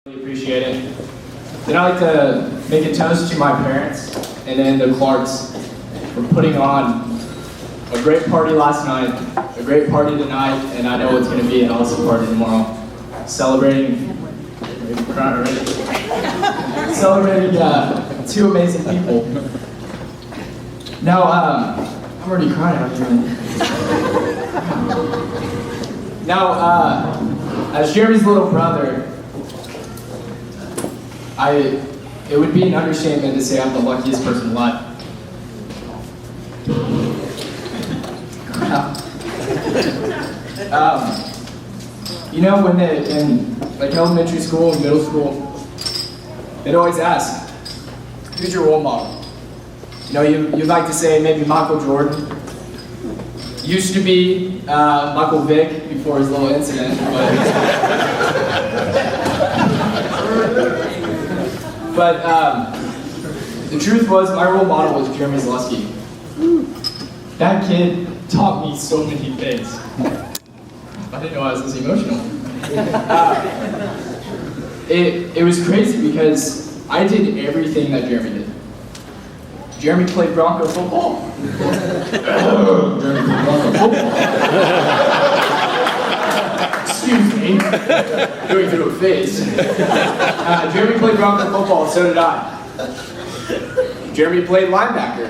Really appreciate it. Then I'd like to make a toast to my parents and then the Clarks for putting on a great party last night, a great party tonight, and I know it's going to be an awesome party tomorrow. Celebrating two amazing people. Now, I'm already crying out here. Now, as Jeremy's little brother, it would be an understatement to say I'm the luckiest person alive. You know, when in like elementary school and middle school, they'd always ask, who's your role model? You know, you'd like to say maybe Michael Jordan. Used to be Michael Vick before his little incident, but the truth was my role model was Jeremy Zaleski. That kid taught me so many things. I didn't know I was this emotional. It was crazy because I did everything that Jeremy did. Jeremy played Bronco football. Jeremy played Bronco football. Excuse me. Going through a phase. Jeremy played Bronco football, so did I. Jeremy played linebacker.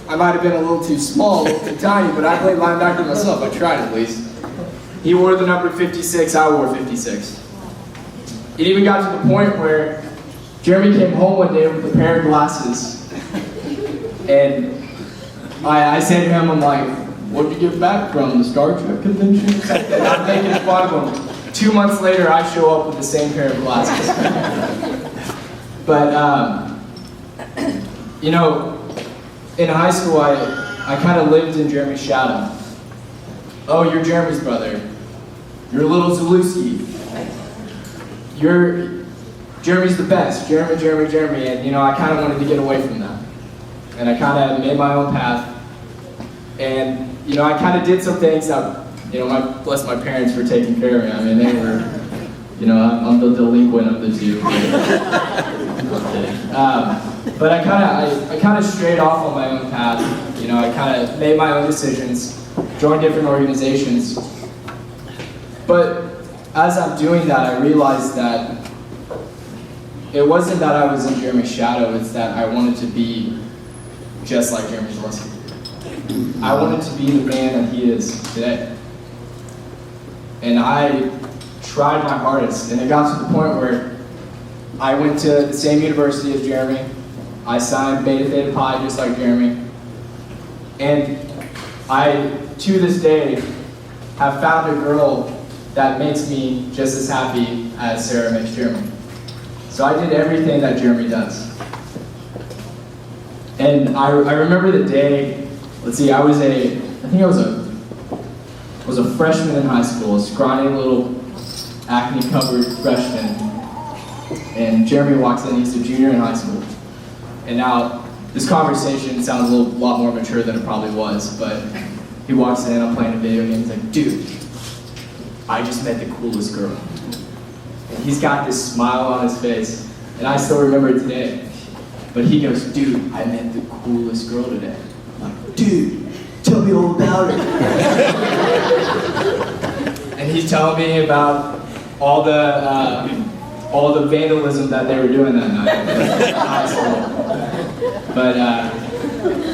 I might have been a little too small, a little too tiny, but I played linebacker myself. I tried at least. He wore the number 56, I wore 56. It even got to the point where Jeremy came home one day with a pair of glasses. And I said to him, I'm like, what did you get back from the Star Trek convention? And I'm making fun of him. 2 months later, I show up with the same pair of glasses. But, you know, in high school, I kind of lived in Jeremy's shadow. Oh, you're Jeremy's brother. You're little Zaleski. Jeremy's the best. Jeremy. And, you know, I kind of wanted to get away from that. And I kind of made my own path. And, you know, I kind of did some things that, you know, bless my parents for taking care of me. I mean, they were, you know, I'm the delinquent of the two. But I kind of strayed off on my own path. You know, I kind of made my own decisions, joined different organizations. But as I'm doing that, I realized that it wasn't that I was in Jeremy's shadow, it's that I wanted to be just like Jeremy Zaleski. I wanted to be the man that he is today. And I tried my hardest, and it got to the point where I went to the same university as Jeremy. I signed Beta Theta Pi just like Jeremy. And I, to this day, have found a girl that makes me just as happy as Sarah makes Jeremy. So I did everything that Jeremy does. And I remember the day, let's see, I was a freshman in high school, a scrawny little acne-covered freshman. And Jeremy walks in, he's a junior in high school. And now, this conversation sounds a lot more mature than it probably was, but he walks in, I'm playing a video game, he's like, dude, I just met the coolest girl. And he's got this smile on his face, and I still remember it today. But he goes, dude, I met the coolest girl today. I'm like, dude, tell me all about her. And he's telling me about all the vandalism that they were doing that night in high school. But,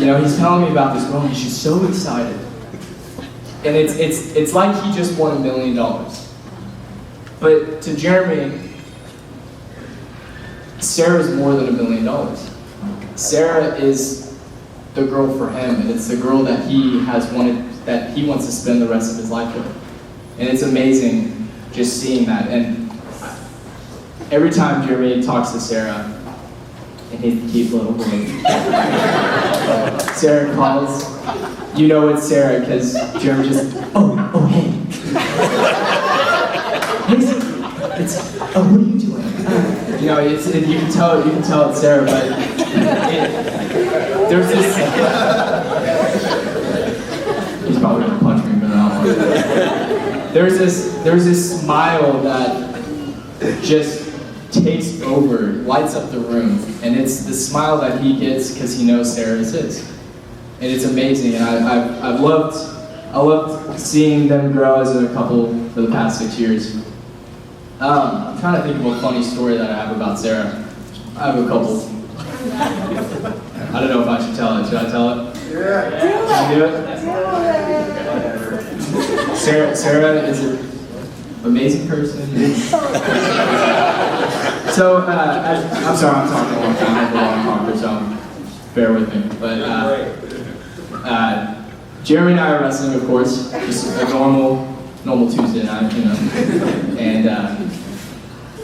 you know, he's telling me about this girl, and she's so excited. And it's like he just won $1 million. But to Jeremy, Sarah's more than $1 million. Sarah is the girl for him, and it's the girl that he wants to spend the rest of his life with. And it's amazing just seeing that. And every time Jeremy talks to Sarah, and his cute little voice, Sarah calls, you know it's Sarah, because Jeremy just, oh, hey. Oh, what are you doing? You know, you can tell it's Sarah, but there's this. He's probably gonna punch me, but I don't want to. There's this smile that just takes over, lights up the room, and it's the smile that he gets because he knows Sarah is his. And it's amazing, and I loved seeing them grow as a couple for the past 6 years. I'm trying to think of a funny story that I have about Sarah. I have a couple. I don't know if I should tell it. Should I tell it? Yeah. Can I do it? Sarah is an amazing person. So, I'm sorry, I'm talking a long time. I have a long talker, so bear with me. But Jeremy and I are wrestling, of course, just a normal Tuesday night, you know. And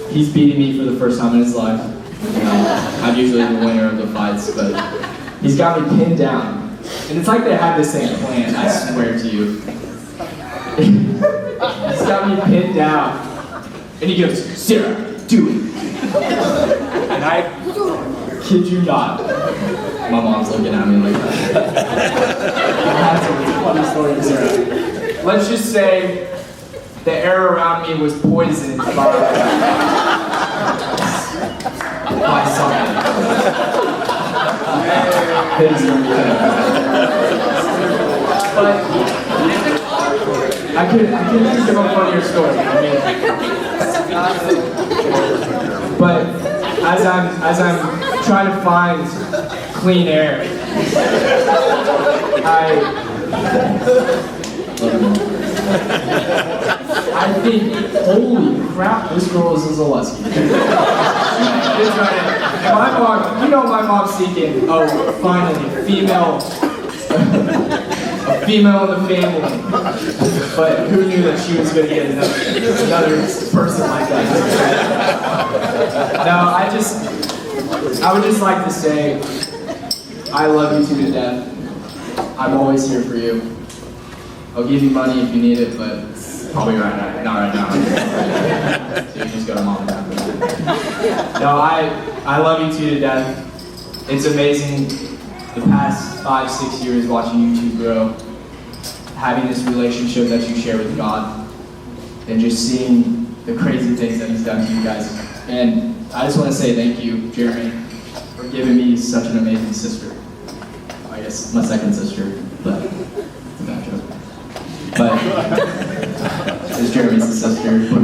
he's beating me for the first time in his life. You know, I'm usually the winner of the fights, but he's got me pinned down. And it's like they had this thing planned, I swear to you. He's got me pinned down. And he goes, Sarah, do it. And I kid you not. My mom's looking at me like that. That's a funny story to Sarah. Let's just say the air around me was poisoned by something. But I couldn't think of a funnier story. I mean, but as I'm trying to find clean air, I think, holy crap, this girl is a Zaleski. My mom, you know my mom's seeking, oh, finally, a female in the family. But who knew that she was going to get another person like that? No, I would just like to say, I love you two to death. I'm always here for you. I'll give you money if you need it, but probably not right now. So you just go to mom and dad for that. No, I love you two to death. It's amazing the past 5-6 years watching you two grow, having this relationship that you share with God, and just seeing the crazy things that He's done to you guys. And I just want to say thank you, Jeremy, for giving me such an amazing sister. I guess my second sister, but it's a bad joke. But it's Jeremy's the sister. But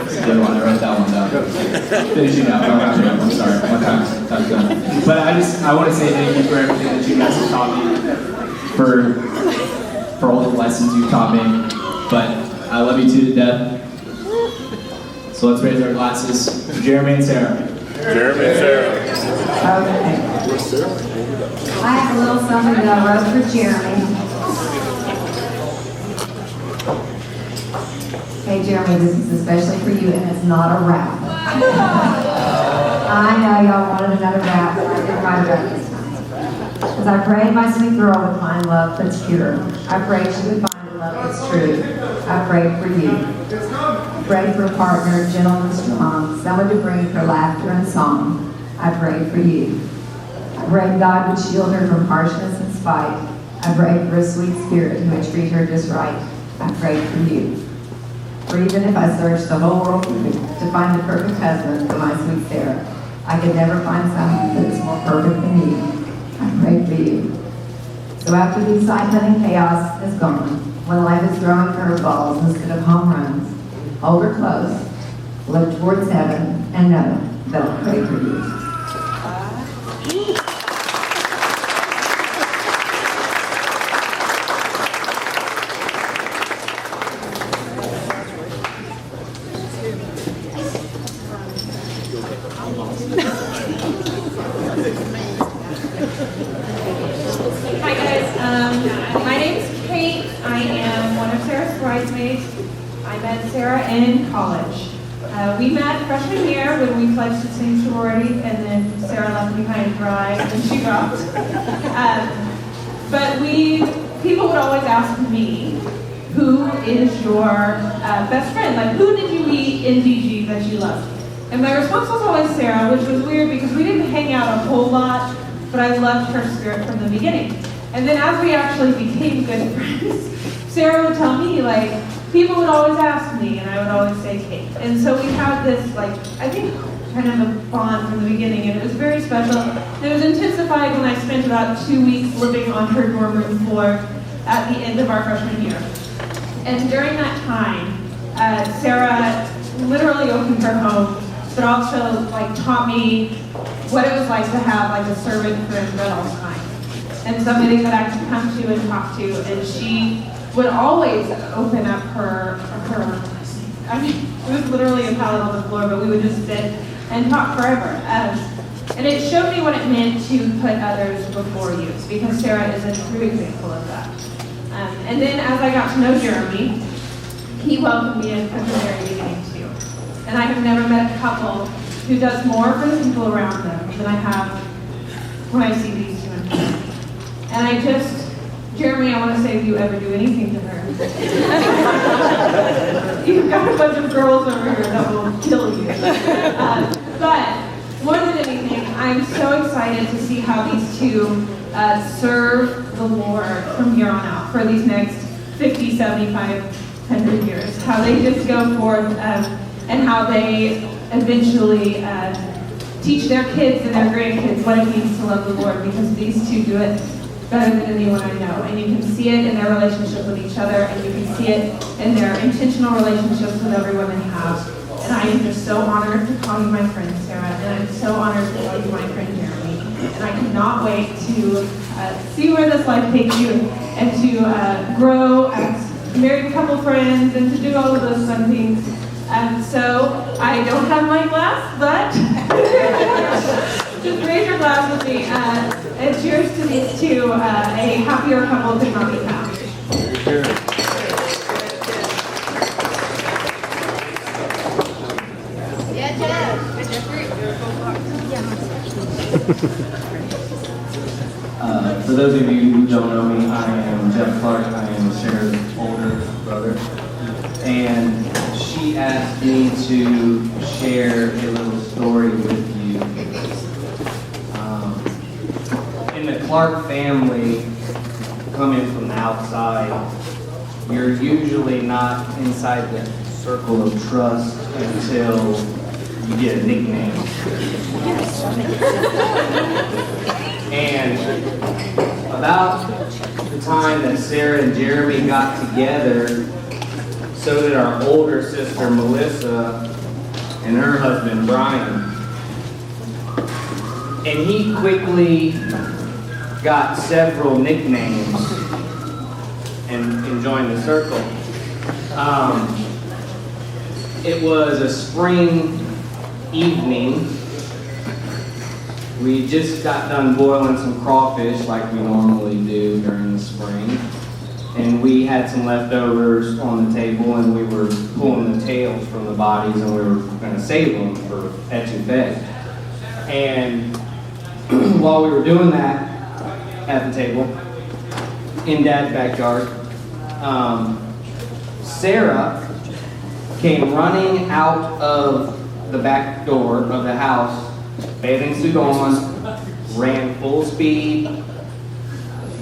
it's a good one. I wrote that one down. Finishing up. I'm sorry. My time's done. But I want to say thank you for everything that you guys have taught me, for all the lessons you've taught me. But I love you two to death. So let's raise our glasses to Jeremy and Sarah. Jeremy and Sarah. Okay. I have a little something that I wrote for Jeremy. Hey Jeremy, this is especially for you, and it's not a rap. I know y'all wanted another rap, but I didn't write a rap this time. Because I prayed my sweet girl would find love that's pure. I prayed she would find a love that's true. I prayed for you. I prayed for a partner, gentle and strong, someone to bring her laughter and song. I prayed for you. I prayed God would shield her from harshness and spite. I prayed for a sweet spirit who would treat her just right. I prayed for you. For even if I searched the whole world to find the perfect husband for my sweet Sarah, I could never find someone that is more perfect than you. I prayed for you. So after the excitement and chaos is gone, when life is throwing curveballs instead of home runs, hold her close, look towards heaven, and know that I'll pray for you. Hi guys, my name's Kate. I am one of Sarah's bridesmaids. I met Sarah in college. We met freshman year when we pledged the same sorority, and then Sarah left me behind to dry, and then she dropped. But people would always ask me, who is your best friend? Like, who did you meet in DG that you loved? And my response was always Sarah, which was weird because we didn't hang out a whole lot, but I loved her spirit from the beginning. And then as we actually became good friends, Sarah would tell me, like, people would always ask me, and I would always say Kate. And so we had this, like, I think, kind of a bond from the beginning, and it was very special. And it was intensified when I spent about 2 weeks living on her dorm room floor at the end of our freshman year. And during that time, Sarah literally opened her home, but also, like, taught me what it was like to have, like, a servant friend at all times. And somebody that I could come to and talk to, and she would always open up her, I mean, it was literally a pallet on the floor, but we would just sit and talk forever. And it showed me what it meant to put others before you, because Sarah is a true example of that. And then as I got to know Jeremy, he welcomed me in from the very beginning too. And I have never met a couple who does more for the people around them than I have when I see these two in person. And I just, Jeremy, I want to say, if you ever do anything to her, you've got a bunch of girls over here that will kill you. But more than anything, I'm so excited to see how these two serve the Lord from here on out for these next 50, 75, 100 years. How they just go forth and how they eventually teach their kids and their grandkids what it means to love the Lord, because these two do it better than anyone I know. And you can see it in their relationship with each other, and you can see it in their intentional relationships with everyone they have. And I am just so honored to call you my friend, Sarah, and I'm so honored to call you my friend, Jeremy. And I cannot wait to see where this life takes you, and to grow as married couple friends, and to do all of those fun things. So I don't have my glass, but just raise your glass with me. And cheers to these two. A happier couple could not be found. For those of you who don't know me, I am Jeff Clark. I am Sarah's older brother. And she asked me to share a little story with you. In the Clark family, coming from the outside, you're usually not inside the circle of trust until you get a nickname. And about the time that Sarah and Jeremy got together, so did our older sister Melissa and her husband Brian. And he quickly got several nicknames and joined the circle. It was a spring evening. We just got done boiling some crawfish like we normally do during the spring. And we had some leftovers on the table, and we were pulling the tails from the bodies, and we were going to save them for etouffee. And while we were doing that at the table, in Dad's backyard, Sarah came running out of the back door of the house, bathing suit on, ran full speed,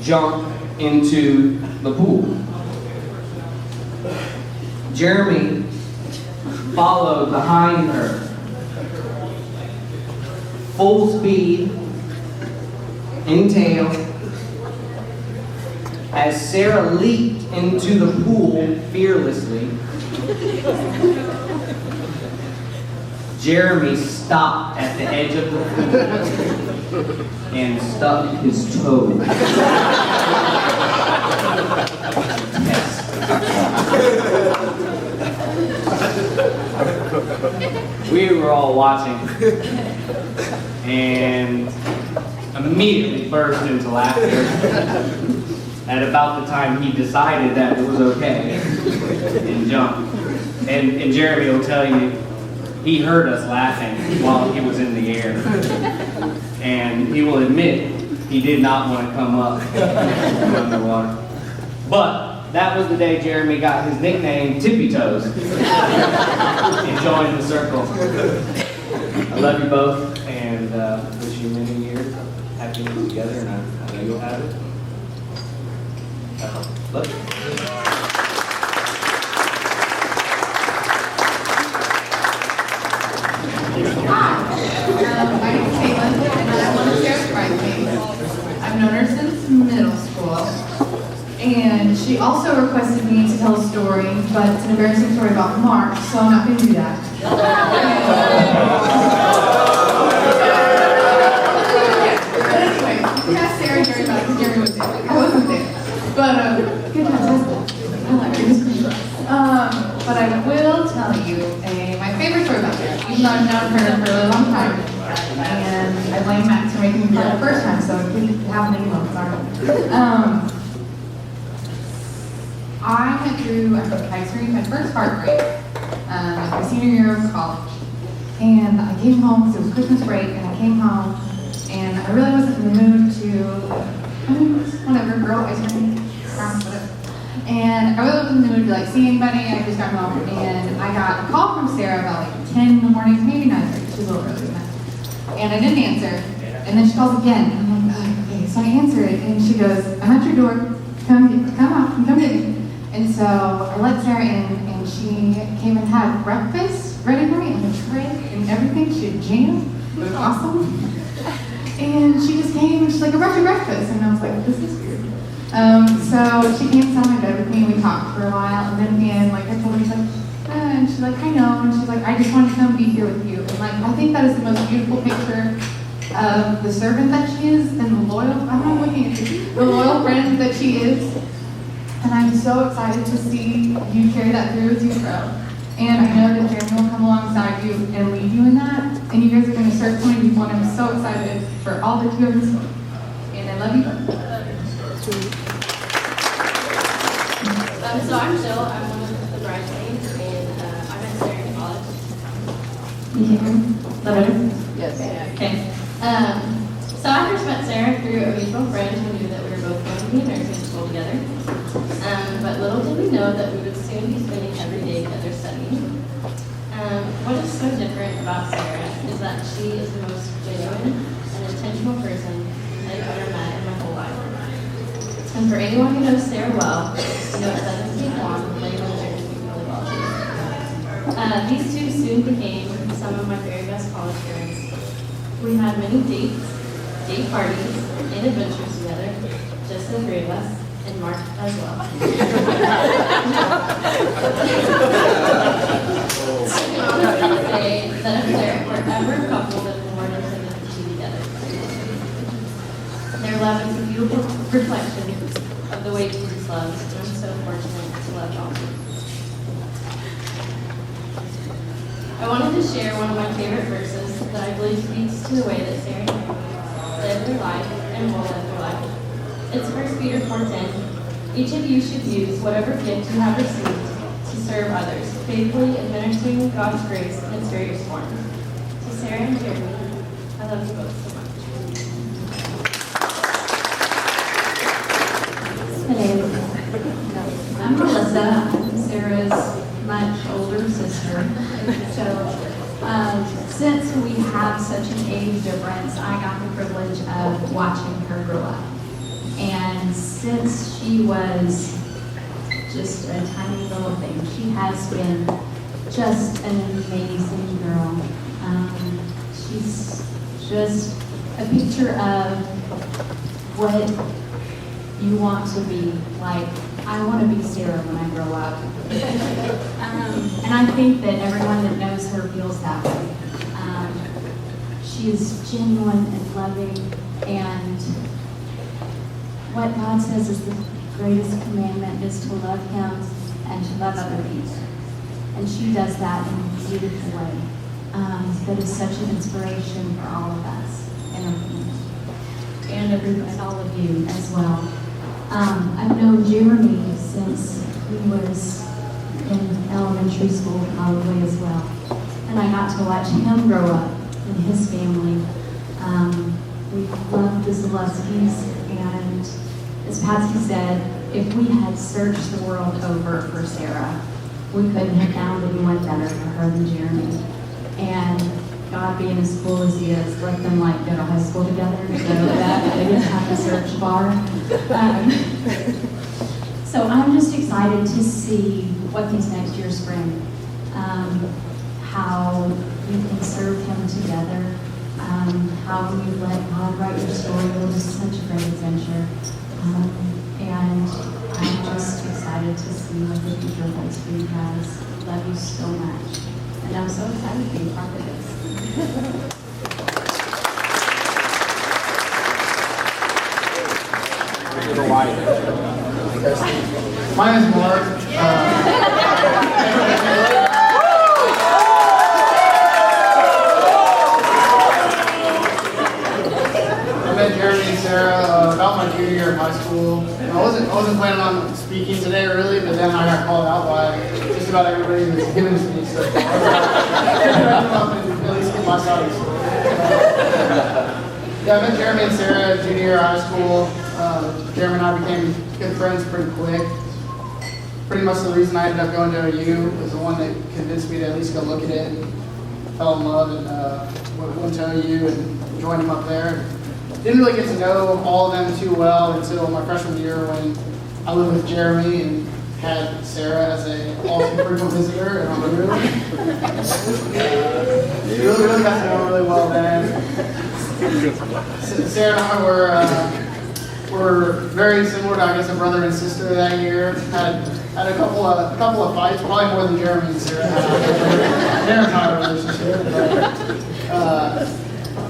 jumped into the pool. Jeremy followed behind her, full speed, in tail. As Sarah leaped into the pool fearlessly, Jeremy stopped at the edge of the pool and stuck his toe. We were all watching and immediately burst into laughter at about the time he decided that it was okay and jumped. And Jeremy will tell you, he heard us laughing while he was in the air. And he will admit he did not want to come up from underwater. But that was the day Jeremy got his nickname, Tippy Toes, and joined the circle. I love you both, and wish you many years of happiness together, and I know you'll have it. Love you. My name is Caitlin, and I'm one of Sarah's bridesmaids. I've known her since middle school. And she also requested me to tell a story, but it's an embarrassing story about Mark, so I'm not going to do that. But anyway, we asked Sarah and Jerry about it because Jerry was there. I wasn't there. But, good job, hilarious. But I will tell you my favorite story about Sarah, even though I've known her for a really long time. And I blame Max for making me cry the first time, so it didn't happen anymore. Sorry. I went through, I experienced my first heartbreak my senior year of college. And I came home because it was Christmas break, and I came home, and I really wasn't in the mood to, whatever, girl, ice cream, whatever. And I really wasn't in the mood to like see anybody. I just got home, and I got a call from Sarah about like 10 in the morning, maybe 9:30. She's a little early than that. And I didn't answer. And then she calls again. And I'm like, oh, okay. So I answer it, and she goes, I'm at your door. Come out, come get me. And so I let Sarah in, and she came and had breakfast ready for me, and a tray and everything. She had jam. It was awesome. And she just came, and she's like, I brought you breakfast. And I was like, this is weird. So she came to my bed with me, and we talked for a while. And then at the end, like I told her, she's like, and she's like, I know. And she's like, I just want to come be here with you. And like, I think that is the most beautiful picture of the servant that she is, and the loyal, I'm looking at you, the loyal friend that she is. And I'm so excited to see you carry that through as you grow. And I know that Jeremy will come alongside you and lead you in that. And you guys are going to serve 20 people, and I'm so excited for all that you have in store. And I love you both. So I'm Jill. I'm one of the bridesmaids, and I met Sarah in college. You hear me? Is that better? Yes. Okay. So I first met Sarah through a mutual friend who knew that we were both going to be in nursing school together. But little did we know that we would soon be spending every day together studying. What is so different about Sarah is that she is the most genuine and intentional person I've ever met in my whole life. And for anyone who knows Sarah well, you know it doesn't take long for anyone there to speak really well to. These two soon became some of my very best college friends. We had many dates, date parties, and adventures together, just the three of us, and Mark as well. I can honestly say that if there were ever a couple that were more than intended to be together. Their love is a beautiful reflection of the way Jesus loves, and I'm so fortunate to love y'all. I wanted to share one of my favorite verses that I believe speaks to the way that Sarah and Jeremy live their life and will live their life. It's 1 Peter 4:10. Each of you should use whatever gift you have received to serve others, faithfully administering God's grace in its various forms. To Sarah and Jeremy, I love you both so much. Hello. I'm Melissa. I'm Sarah's much older sister. So, since we have such an age difference, I got the privilege of watching her grow up. And since she was just a tiny little thing, she has been just an amazing girl. She's just a picture of what you want to be. Like, I want to be Sarah when I grow up. And I think that everyone that knows her feels that way. She is genuine and loving, and what God says is the greatest commandment is to love Him and to love other people. And she does that in a beautiful way. That is such an inspiration for all of us and our family. And all of you as well. I've known Jeremy since he was in elementary school probably as well. And I got to watch him grow up and his family. We loved the Zalewskis, and as Patsy said, if we had searched the world over for Sarah, we couldn't have found anyone better for her than Jeremy. And God being as cool as He is, let them like go to high school together so that they didn't have to search far. So I'm just excited to see what these next years bring. How we can serve Him together, how you let God write your story. It was such a great adventure. And I'm just excited to see what the future holds for you guys. Love you so much. And I'm so excited to be a part of this. My name is Mark. I met Jeremy and Sarah about my junior year of high school. I wasn't planning on speaking today really, but then I got called out by just about everybody who's given a speech so far. I come up and at least get my side of the story. Yeah, I met Jeremy and Sarah junior year of high school. Jeremy and I became good friends pretty quick. Pretty much the reason I ended up going to OU was the one that convinced me to at least go look at it. Fell in love and went to OU and joined him up there. Didn't really get to know all of them too well until my freshman year when I lived with Jeremy and had Sarah as a all too frequent visitor in our room. Really got to know her really well then. Sarah and I were very similar to, I guess, a brother and sister that year. Had a couple of fights, probably more than Jeremy and Sarah had. Their entire relationship. But,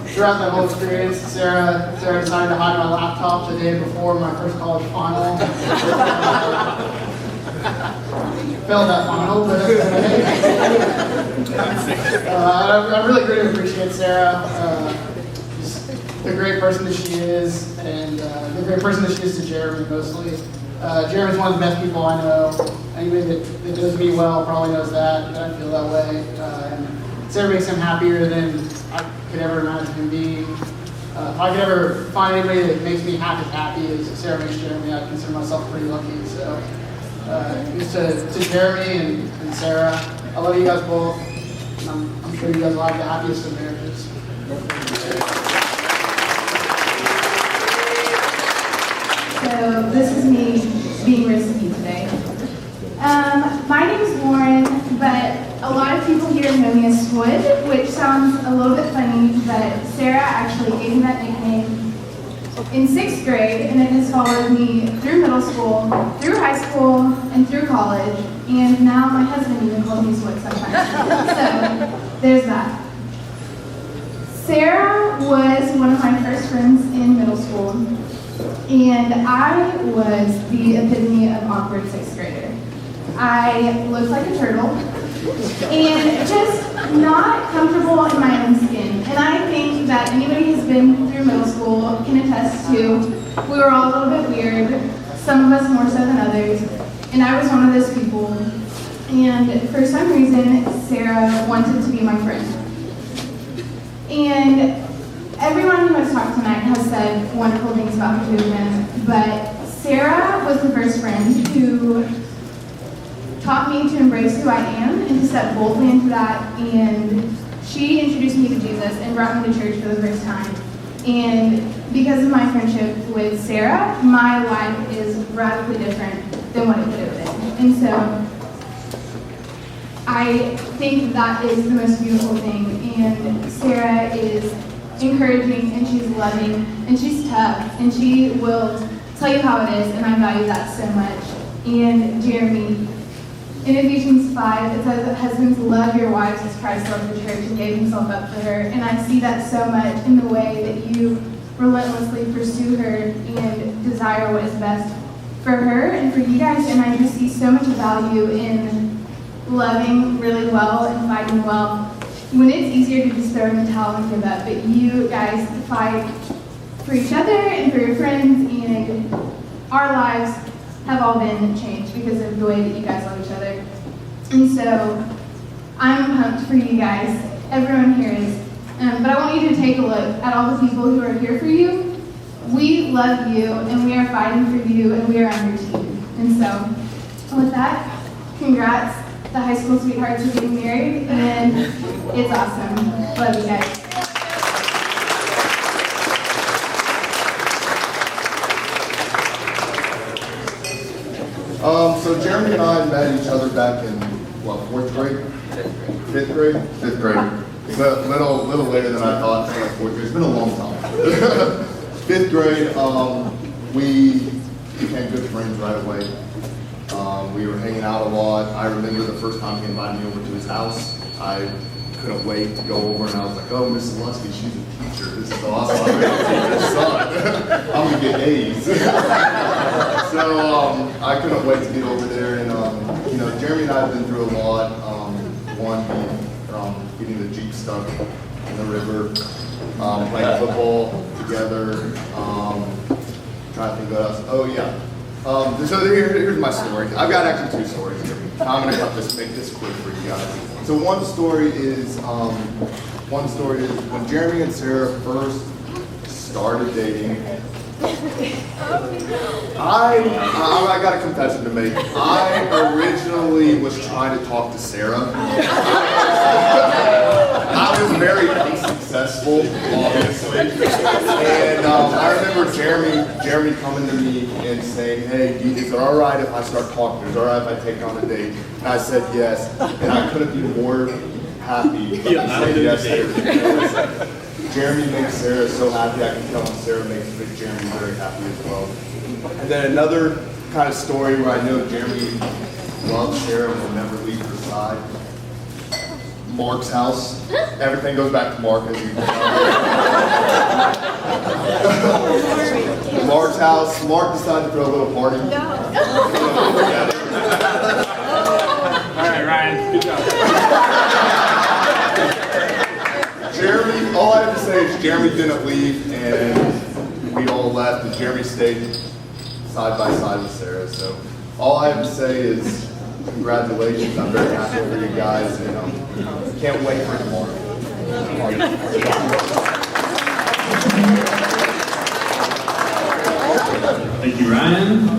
throughout that whole experience, Sarah decided to hide my laptop the day before my first college final. Failed that final, but that's okay. I really greatly appreciate Sarah. Just the great person that she is, and the great person that she is to Jeremy mostly. Jeremy's one of the best people I know. Anybody that knows me well probably knows that I feel that way. And Sarah makes him happier than I could ever imagine him being. If I could ever find anybody that makes me half as happy as Sarah makes Jeremy, I consider myself pretty lucky. So, just to Jeremy and Sarah, I love you guys both. And I'm sure you guys will have the happiest of marriages. So this is me being risky today. My name is Lauren, but a lot of people here know me as Squid, which sounds a little bit funny, but Sarah actually gave me that nickname in 6th grade, and it has followed me through middle school, through high school, and through college, and now my husband even calls me Squid sometimes. So there's that. Sarah was one of my first friends in middle school, and I was the epitome of awkward 6th grader. I looked like a turtle, and just not comfortable in my own skin. And I think that anybody who's been through middle school can attest to, we were all a little bit weird, some of us more so than others, and I was one of those people. And for some reason, Sarah wanted to be my friend. And everyone who has talked tonight has said wonderful things about her two of them, but Sarah was the first friend who taught me to embrace who I am and to step boldly into that. And she introduced me to Jesus and brought me to church for the first time. And because of my friendship with Sarah, my life is radically different than what it could have been. And so I think that is the most beautiful thing. And Sarah is encouraging, and she's loving, and she's tough, and she will tell you how it is, and I value that so much. And Jeremy, in Ephesians 5, it says, husbands, love your wives as Christ loved the church and gave himself up for her. And I see that so much in the way that you relentlessly pursue her and desire what is best for her and for you guys. And I just see so much value in loving really well and fighting well. When it's easier to just throw in the towel and give up, but you guys fight for each other and for your friends, and our lives have all been changed because of the way that you guys love each other. And so I'm pumped for you guys. Everyone here is. But I want you to take a look at all the people who are here for you. We love you, and we are fighting for you, and we are on your team. And so with that, congrats, the high school sweethearts are getting married, and it's awesome. Love you guys. So Jeremy and I met each other back in, what, 4th grade? 5th grade? 5th grade. Little later than I thought. Like 4th grade. It's been a long time. 5th grade, we became good friends right away. We were hanging out a lot. I remember the first time he invited me over to his house. I couldn't wait to go over, and I was like, "Oh, Miss Lusky, she's a teacher. This is awesome. I'm gonna teach her son. I'm gonna get A's." So I couldn't wait to get over there, and you know, Jeremy and I have been through a lot. One, getting the Jeep stuck in the river, playing football together. Trying to think what else. Oh yeah. So here's my story. I've got actually 2 stories here. I'm gonna have to make this quick for you guys. So one story is when Jeremy and Sarah first started dating. I got a confession to make. I originally was trying to talk to Sarah. I was very unsuccessful, obviously. And I remember Jeremy coming to me and saying, "Hey, is it all right if I start talking? Is it all right if I take on a date?" And I said yes, and I couldn't be more happy to say yes to her. Jeremy makes Sarah so happy. I can tell him Sarah makes Jeremy very happy as well. And then another kind of story where I know Jeremy loves Sarah and will never leave her side. Mark's house. Everything goes back to Mark as you know. Mark's house. Mark decided to throw a little party. No. All right, Ryan. Good job. Jeremy, all I have to say is Jeremy didn't leave, and we all left, and Jeremy stayed side by side with Sarah. So all I have to say is congratulations. I'm very happy for you guys, and can't wait for tomorrow. Thank you, Ryan.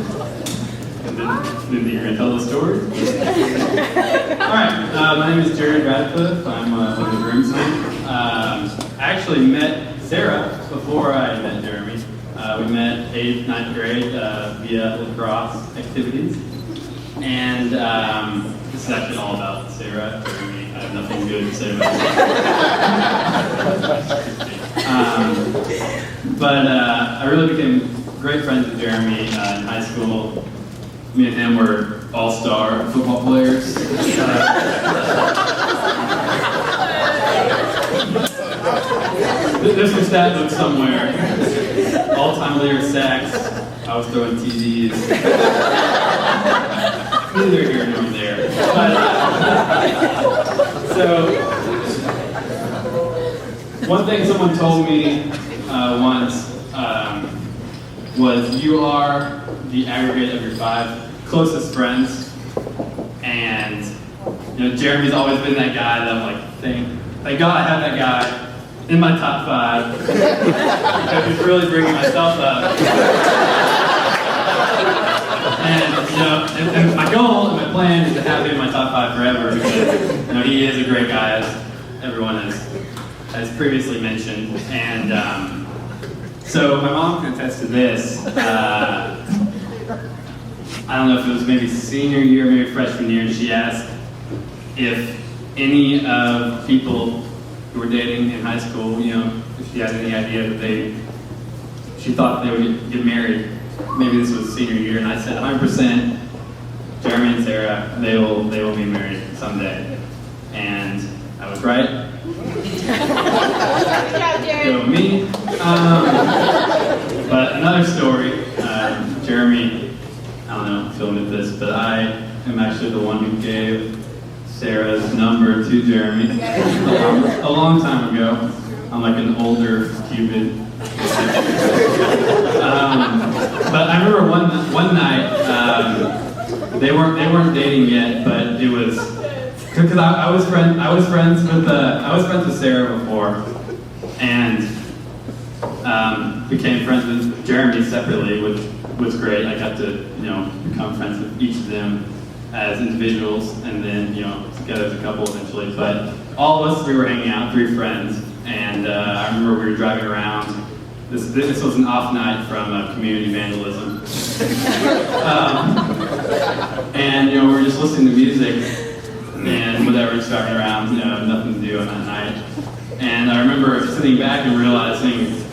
And then you're going to tell the story. All right, my name is Jared Radcliffe. I'm one of the groomsmen. I actually met Sarah before I met Jeremy. We met 8th, 9th grade via lacrosse activities. And this is actually all about Sarah. Jeremy, I have nothing good to say about Sarah. But I really became great friends with Jeremy in high school. Me and him were all-star football players. There's some stat book somewhere. All-time leader sacks. I was throwing TDs. Neither here nor there. But, so, one thing someone told me once was, you are the aggregate of your 5 closest friends. And Jeremy's always been that guy that I'm like, thank God I have that guy in my top 5. Because he's really bringing myself up. And my goal and my plan is to have him in my top 5 forever, because he is a great guy, as everyone has previously mentioned. And so my mom can attest to this. I don't know if it was maybe senior year, maybe freshman year, and she asked if any of people who were dating in high school, if she had any idea that she thought they would get married. Maybe this was senior year, and I said 100%, Jeremy and Sarah, they will be married someday. And I was right. Go me. But another story, Jeremy, I don't know if you'll admit this, but I am actually the one who gave Sarah's number to Jeremy a long time ago. I'm like an older Cupid. But I remember one night, they weren't dating yet, but it was because I was friends with Sarah before, and became friends with Jeremy separately, which was great. I got to become friends with each of them as individuals, and then together as a couple eventually. But all of us, we were hanging out, 3 friends, and I remember we were driving around. This was an off night from community vandalism. And we were just listening to music and whatever, just driving around, nothing to do on that night. And I remember sitting back and realizing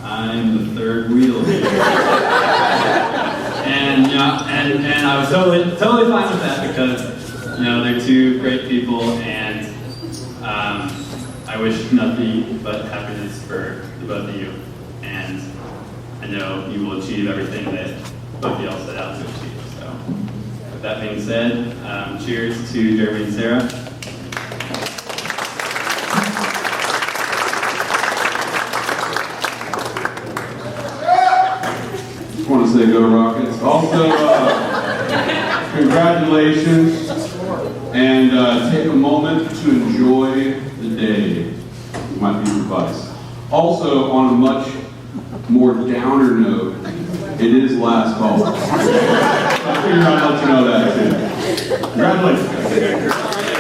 I'm the third wheel here. and I was totally fine with that because they're two great people, and I wish nothing but happiness for the both of you. And I know you will achieve everything that both of y'all set out to achieve. So, with that being said, cheers to Jeremy and Sarah. I want to say go Rockets. Also, congratulations, and take a moment to enjoy the day. My piece of advice. Also, on a much more downer note, it is last call. So I figured I'd let you know that too. Congratulations.